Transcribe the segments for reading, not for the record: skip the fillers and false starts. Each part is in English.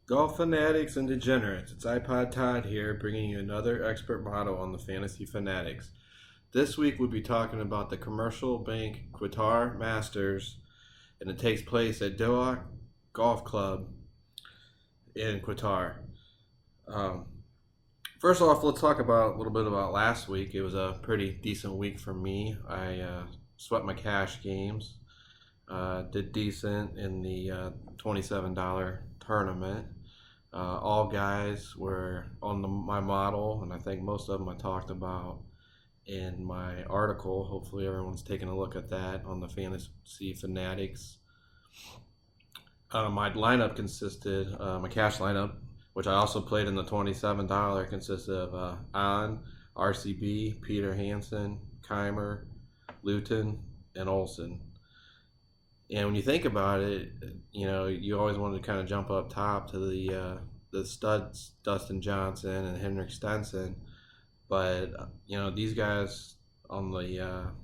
Golf fanatics and degenerates, it's iPod Todd here, bringing you another expert model on the Fantasy Fanatics. This week we'll be talking about the Commercial Bank Qatar Masters, and it takes place at Doha Golf Club in Qatar. Um, First off, let's talk about a little bit about last week. It was a pretty decent week for me. I swept my cash games, did decent in the $27 tournament. All guys were on my model, and I think most of them I talked about in my article. Hopefully, everyone's taking a look at that on the Fantasy Fanatics. My lineup consisted, my cash lineup, which I also played in the $27, consisted of RCB, Peter Hansen, Keimer, Luton, and Olsen. And when you think about it, you always want to kind of jump up top to the studs, Dustin Johnson and Henrik Stenson. But, these guys on the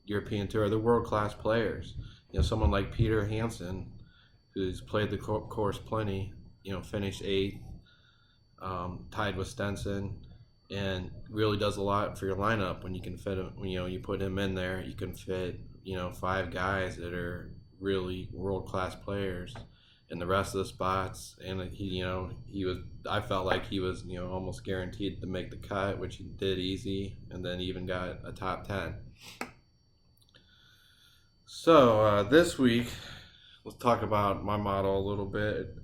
European Tour, they're world-class players. Someone like Peter Hansen, who's played the course plenty, finished 8th, tied with Stenson, and really does a lot for your lineup when you can fit him. When you put him in there, you can fit 5 guys that are really world-class players in the rest of the spots. And I felt like he was almost guaranteed to make the cut, which he did easy, and then even got a top 10. So this week, let's talk about my model a little bit.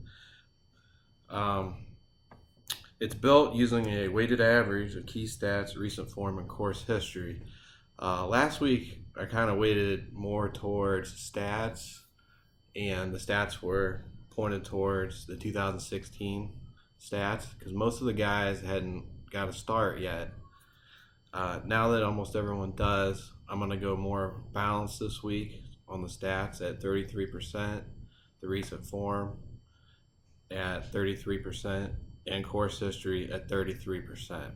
It's built using a weighted average of key stats, recent form, and course history. Last week, I kind of weighted more towards stats, and the stats were pointed towards the 2016 stats because most of the guys hadn't got a start yet. Now that almost everyone does, I'm going to go more balanced this week on the stats at 33%, the recent form at 33%, and course history at 33%.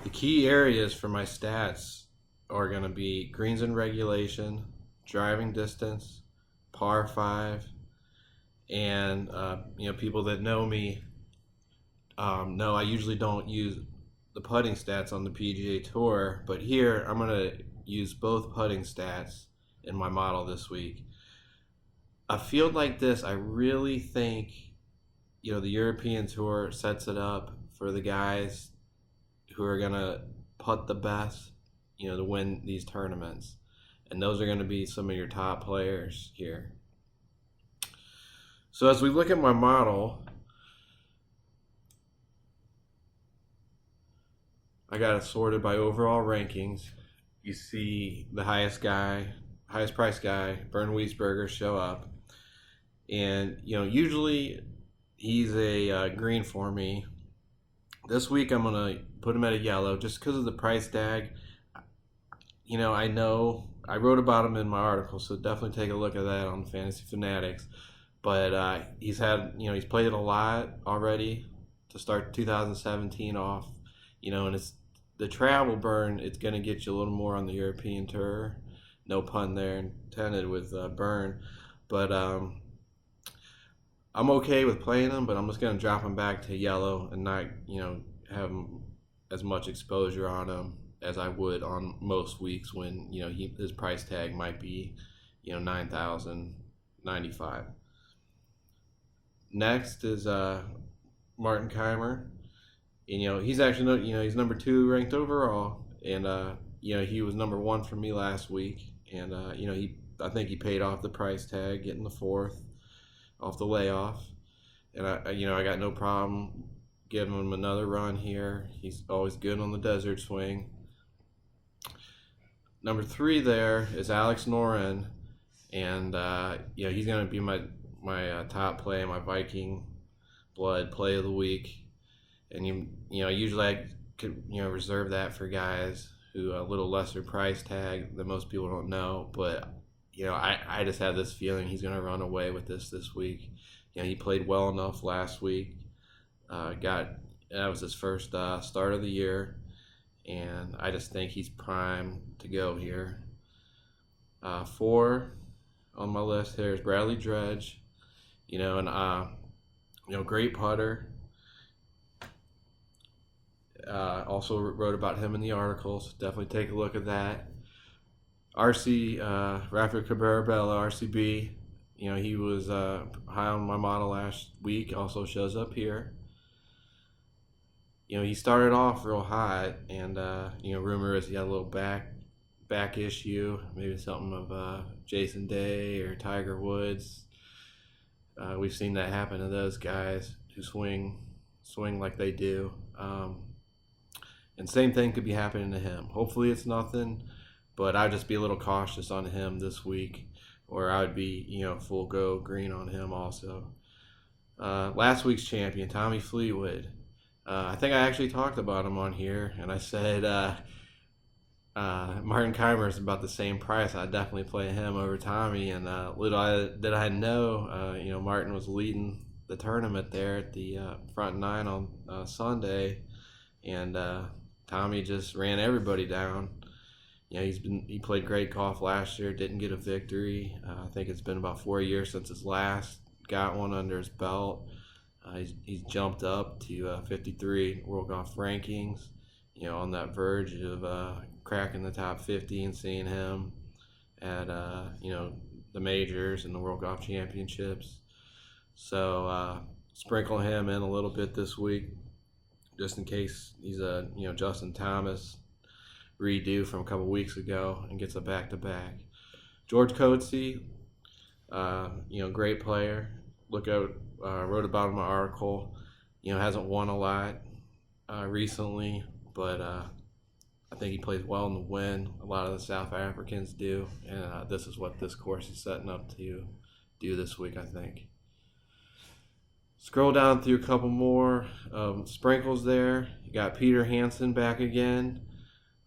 The key areas for my stats are going to be greens in regulation, driving distance, par 5, and people that know me know I usually don't use the putting stats on the PGA Tour, but here I'm going to use both putting stats in my model this week. A field like this, I really think the European Tour sets it up for the guys who are going to putt the best, to win these tournaments. And those are going to be some of your top players here. So as we look at my model, I got it sorted by overall rankings. You see the highest price guy, Bernd Wiesberger, show up. And, usually he's a green for me. This week I'm going to put him at a yellow just because of the price tag. I know I wrote about him in my article, so definitely take a look at that on Fantasy Fanatics. But he's played it a lot already to start 2017 off. And it's the travel burn. It's going to get you a little more on the European Tour. No pun there intended with burn. But I'm okay with playing him, but I'm just going to drop him back to yellow and not, have him as much exposure on him as I would on most weeks when, his price tag might be, $9,095. Next is Martin Keimer. And, he's actually, he's number 2 ranked overall, and he was number 1 for me last week, and I think he paid off the price tag, getting the 4th off the layoff, and I got no problem giving him another run here. He's always good on the desert swing. Number 3 there is Alex Noren, and he's going to be my top play, my Viking blood play of the week. And usually I could reserve that for guys who a little lesser price tag that most people don't know, but I just have this feeling he's going to run away with this week. He played well enough last week. That was his first start of the year, and I just think he's prime to go here. 4 on my list here is Bradley Dredge. And great putter. Also wrote about him in the articles. Definitely take a look at that. RC Rafael Cabrera-Bello, RCB. He was high on my model last week. Also shows up here. He started off real hot, and rumor is he had a little back issue, maybe something of Jason Day or Tiger Woods. We've seen that happen to those guys who swing like they do. And same thing could be happening to him. Hopefully it's nothing, but I'd just be a little cautious on him this week, or I would be, full go green on him also. Last week's champion, Tommy Fleetwood. I think I actually talked about him on here, and I said Martin Keimer is about the same price. I'd definitely play him over Tommy, and little did I know, Martin was leading the tournament there at the front nine on Sunday, and Tommy just ran everybody down. He played great golf last year, didn't get a victory. I think it's been about 4 years since his last got one under his belt. He's jumped up to 53 World Golf rankings, on that verge of cracking the top 50 and seeing him at, the majors and the World Golf Championships. So sprinkle him in a little bit this week, just in case he's a, Justin Thomas redo from a couple weeks ago and gets a back-to-back. George Coetzee, great player. Look out, wrote about him in my article. Hasn't won a lot recently, but I think he plays well in the wind. A lot of the South Africans do, and this is what this course is setting up to do this week, I think. Scroll down through a couple more sprinkles there. You got Peter Hansen back again.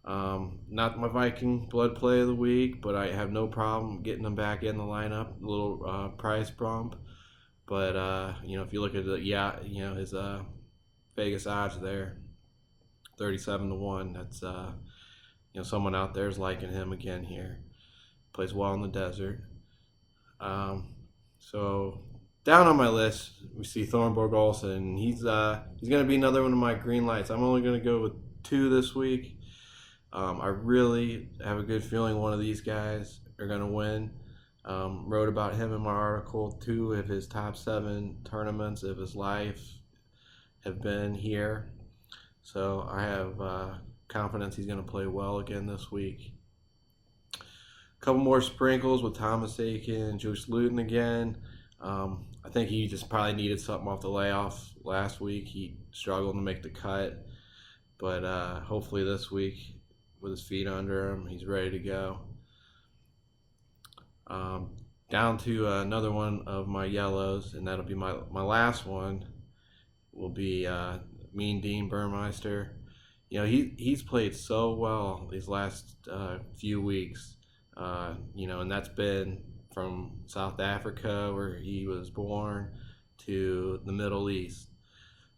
Not my Viking blood play of the week, but I have no problem getting him back in the lineup. A little price bump, but if you look at his Vegas odds there, 37-1. That's someone out there is liking him again here. Plays well in the desert. So down on my list, we see Thornborg Olsen. He's going to be another one of my green lights. I'm only going to go with 2 this week. I really have a good feeling one of these guys are going to win. Wrote about him in my article. 2 of his top 7 tournaments of his life have been here. So I have confidence he's going to play well again this week. A couple more sprinkles with Thomas Aiken and Josh Luton again. I think he just probably needed something off the layoff last week. He struggled to make the cut, but hopefully this week, with his feet under him, he's ready to go. Down to another one of my yellows, and that'll be my last one. Will be Mean Dean Burmeister. He's played so well these last few weeks. And that's been from South Africa, where he was born, to the Middle East.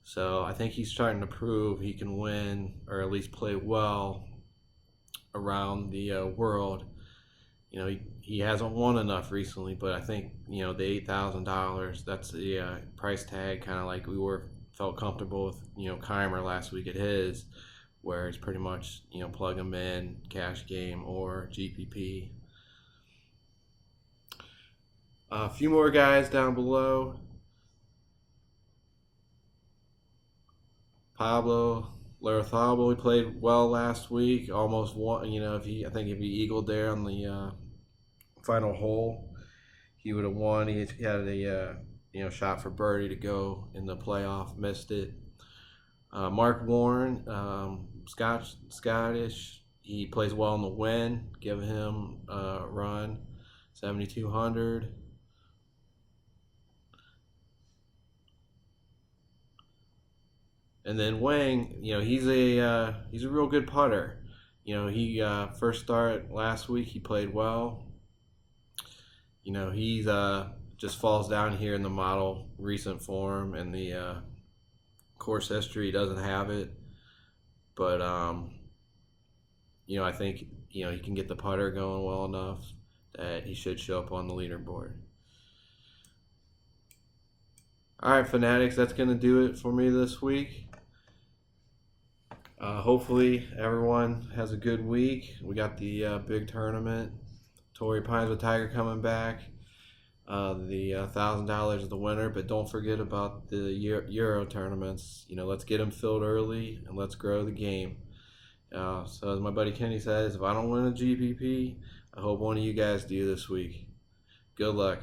So I think he's starting to prove he can win, or at least play well, around the world. He hasn't won enough recently, but I think the $8,000, that's the price tag, kind of like we felt comfortable with Keimer last week at his, where it's pretty much plug him in, cash game or GPP. A few more guys down below. Pablo Larrazabal, he played well last week. Almost won. I think if he eagled there on the final hole, he would have won. He had a shot for birdie to go in the playoff, missed it. Mark Warren, Scottish. He plays well in the wind. Give him a run, 7,200. And then Wang, he's a real good putter. He first start last week, he played well. He's just falls down here in the model recent form, and the course history doesn't have it. But I think he can get the putter going well enough that he should show up on the leaderboard. All right, fanatics, that's going to do it for me this week. Hopefully everyone has a good week. We got the big tournament. Torrey Pines with Tiger coming back. The $1,000 is the winner, but don't forget about the Euro tournaments. Let's get them filled early and let's grow the game. So as my buddy Kenny says, if I don't win a GPP, I hope one of you guys do this week. Good luck.